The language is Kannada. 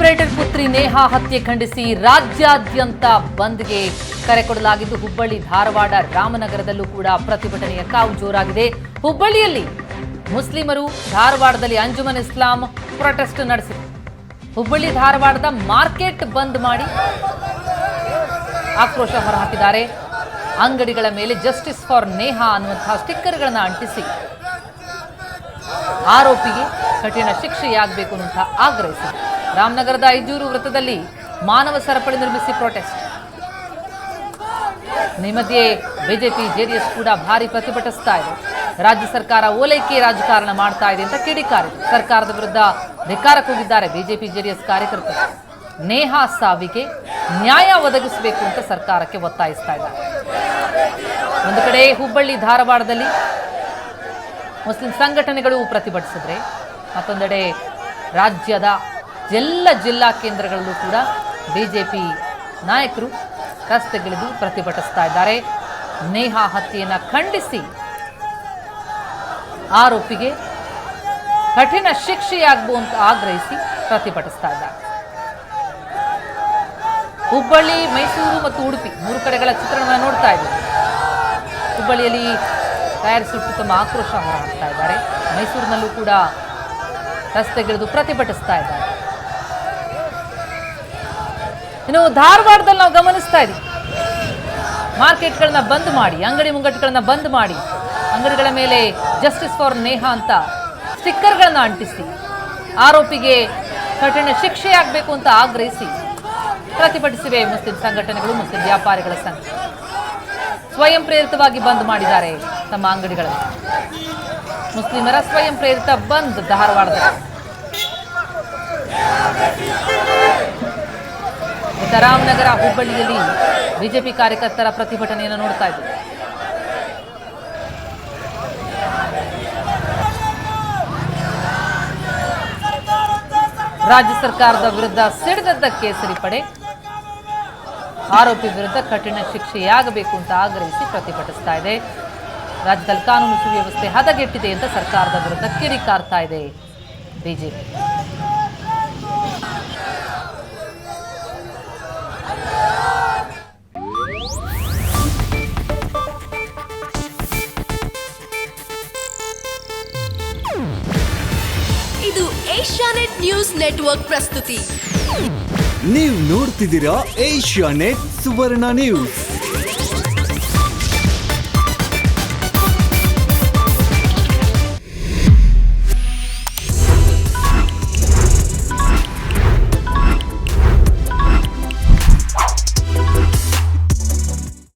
ಸೆಲೆಬ್ರೇಟೆಡ್ ಪುತ್ರಿ ನೇಹಾ ಹತ್ಯೆ ಖಂಡಿಸಿ ರಾಜ್ಯಾದ್ಯಂತ ಬಂದ್ಗೆ ಕರೆ ಕೊಡಲಾಗಿದ್ದು ಹುಬ್ಬಳ್ಳಿ ಧಾರವಾಡ ರಾಮನಗರದಲ್ಲೂ ಕೂಡ ಪ್ರತಿಭಟನೆಯ ಕಾವು ಜೋರಾಗಿದೆ. ಹುಬ್ಬಳ್ಳಿಯಲ್ಲಿ ಮುಸ್ಲಿಮರು, ಧಾರವಾಡದಲ್ಲಿ ಅಂಜುಮನ್ ಇಸ್ಲಾಂ ಪ್ರೊಟೆಸ್ಟ್ ನಡೆಸಿದರು. ಹುಬ್ಬಳ್ಳಿ ಧಾರವಾಡದ ಮಾರ್ಕೆಟ್ ಬಂದ್ ಮಾಡಿ ಆಕ್ರೋಶ ಹೊರಹಾಕಿದ್ದಾರೆ. ಅಂಗಡಿಗಳ ಮೇಲೆ ಜಸ್ಟಿಸ್ ಫಾರ್ ನೇಹಾ ಅನ್ನುವಂತಹ ಸ್ಟಿಕ್ಕರ್ಗಳನ್ನು ಅಂಟಿಸಿ ಆರೋಪಿಗೆ ಕಠಿಣ ಶಿಕ್ಷೆಯಾಗಬೇಕು ಅಂತ ಆಗ್ರಹಿಸಿದರು. ರಾಮನಗರದ ಐಜೂರು ವೃತ್ತದಲ್ಲಿ ಮಾನವ ಸರಪಳಿ ನಿರ್ಮಿಸಿ ಪ್ರೊಟೆಸ್ಟ್. ಈ ಮಧ್ಯೆ ಬಿಜೆಪಿ ಜೆಡಿಎಸ್ ಕೂಡ ಭಾರಿ ಪ್ರತಿಭಟಿಸ್ತಾ ಇದೆ. ರಾಜ್ಯ ಸರ್ಕಾರ ಓಲೈಕೆ ರಾಜಕಾರಣ ಮಾಡ್ತಾ ಇದೆ ಅಂತ ಕಿಡಿಕಾರಿದೆ. ಸರ್ಕಾರದ ವಿರುದ್ಧ ಧಿಕ್ಕಾರ ಕೂಗಿದ್ದಾರೆ ಬಿಜೆಪಿ ಜೆಡಿಎಸ್ ಕಾರ್ಯಕರ್ತರು. ನೇಹಾ ಸಾವಿಗೆ ನ್ಯಾಯ ಒದಗಿಸಬೇಕು ಅಂತ ಸರ್ಕಾರಕ್ಕೆ ಒತ್ತಾಯಿಸ್ತಾ ಇದ್ದಾರೆ. ಒಂದು ಕಡೆ ಹುಬ್ಬಳ್ಳಿ ಧಾರವಾಡದಲ್ಲಿ ಮುಸ್ಲಿಂ ಸಂಘಟನೆಗಳು ಪ್ರತಿಭಟಿಸಿದ್ರೆ, ಮತ್ತೊಂದೆಡೆ ರಾಜ್ಯದ ಎಲ್ಲ ಜಿಲ್ಲಾ ಕೇಂದ್ರಗಳಲ್ಲೂ ಕೂಡ ಬಿಜೆಪಿ ನಾಯಕರು ರಸ್ತೆಗಿಳಿದು ಪ್ರತಿಭಟಿಸ್ತಾ ಇದ್ದಾರೆ. ನೇಹಾ ಹತ್ಯೆಯನ್ನು ಖಂಡಿಸಿ ಆರೋಪಿಗೆ ಕಠಿಣ ಶಿಕ್ಷೆಯಾಗುವಂತ ಆಗ್ರಹಿಸಿ ಪ್ರತಿಭಟಿಸ್ತಾ ಇದ್ದಾರೆ. ಹುಬ್ಬಳ್ಳಿ, ಮೈಸೂರು ಮತ್ತು ಉಡುಪಿ 3 ಕಡೆಗಳ ಚಿತ್ರಣವನ್ನು ನೋಡ್ತಾ ಇದ್ದೀವಿ. ಹುಬ್ಬಳ್ಳಿಯಲ್ಲಿ ಟೈರ್ ಸುಟ್ಟು ತಮ್ಮ ಆಕ್ರೋಶ ಹೊರಹಾಕ್ತಾ ಇದ್ದಾರೆ. ಮೈಸೂರಿನಲ್ಲೂ ಕೂಡ ರಸ್ತೆಗಿಳಿದು ಪ್ರತಿಭಟಿಸ್ತಾ ಇದ್ದಾರೆ. ಇನ್ನು ಧಾರವಾಡದಲ್ಲಿ ನಾವು ಗಮನಿಸ್ತಾ ಇದ್ದೀವಿ, ಮಾರ್ಕೆಟ್ಗಳನ್ನ ಬಂದ್ ಮಾಡಿ, ಅಂಗಡಿ ಮುಂಗಟ್ಟುಗಳನ್ನ ಬಂದ್ ಮಾಡಿ, ಅಂಗಡಿಗಳ ಮೇಲೆ ಜಸ್ಟಿಸ್ ಫಾರ್ ನೇಹಾ ಅಂತ ಸ್ಟಿಕ್ಕರ್ಗಳನ್ನ ಅಂಟಿಸಿ ಆರೋಪಿಗೆ ಕಠಿಣ ಶಿಕ್ಷೆಯಾಗಬೇಕು ಅಂತ ಆಗ್ರಹಿಸಿ ಪ್ರತಿಭಟಿಸಿವೆ ಮುಸ್ಲಿಂ ಸಂಘಟನೆಗಳು, ಮುಸ್ಲಿಂ ವ್ಯಾಪಾರಿಗಳ ಸಂಘ. ಸ್ವಯಂ ಪ್ರೇರಿತವಾಗಿ ಬಂದ್ ಮಾಡಿದ್ದಾರೆ ತಮ್ಮ ಅಂಗಡಿಗಳನ್ನು. ಮುಸ್ಲಿಮರ ಸ್ವಯಂ ಪ್ರೇರಿತ ಬಂದ್ ಧಾರವಾಡದಲ್ಲಿ. ರಾಮನಗರ, ಹುಬ್ಬಳ್ಳಿಯಲ್ಲಿ ಬಿಜೆಪಿ ಕಾರ್ಯಕರ್ತರ ಪ್ರತಿಭಟನೆಯನ್ನು ನೋಡ್ತಾ ಇದ್ದೀವಿ. ರಾಜ್ಯ ಸರ್ಕಾರದ ವಿರುದ್ಧ ಸಿಡಿದದ್ದ ಕೇಸರಿ ಪಡೆ ಆರೋಪಿ ವಿರುದ್ಧ ಕಠಿಣ ಶಿಕ್ಷೆಯಾಗಬೇಕು ಅಂತ ಆಗ್ರಹಿಸಿ ಪ್ರತಿಭಟಿಸ್ತಾ ಇದೆ. ರಾಜ್ಯದಲ್ಲಿ ಕಾನೂನು ಸುವ್ಯವಸ್ಥೆ ಹದಗೆಟ್ಟಿದೆ ಅಂತ ಸರ್ಕಾರದ ವಿರುದ್ಧ ಕಿಡಿಕಾರ್ತಾ ಇದೆ ಬಿಜೆಪಿ. ಇದು ಏಷ್ಯಾನೆಟ್ ನ್ಯೂಸ್ ನೆಟ್ವರ್ಕ್ ಪ್ರಸ್ತುತಿ. ನೀವು ನೋಡ್ತಿದ್ದೀರಾ ಏಷ್ಯಾನೆಟ್ ಸುವರ್ಣ ನ್ಯೂಸ್.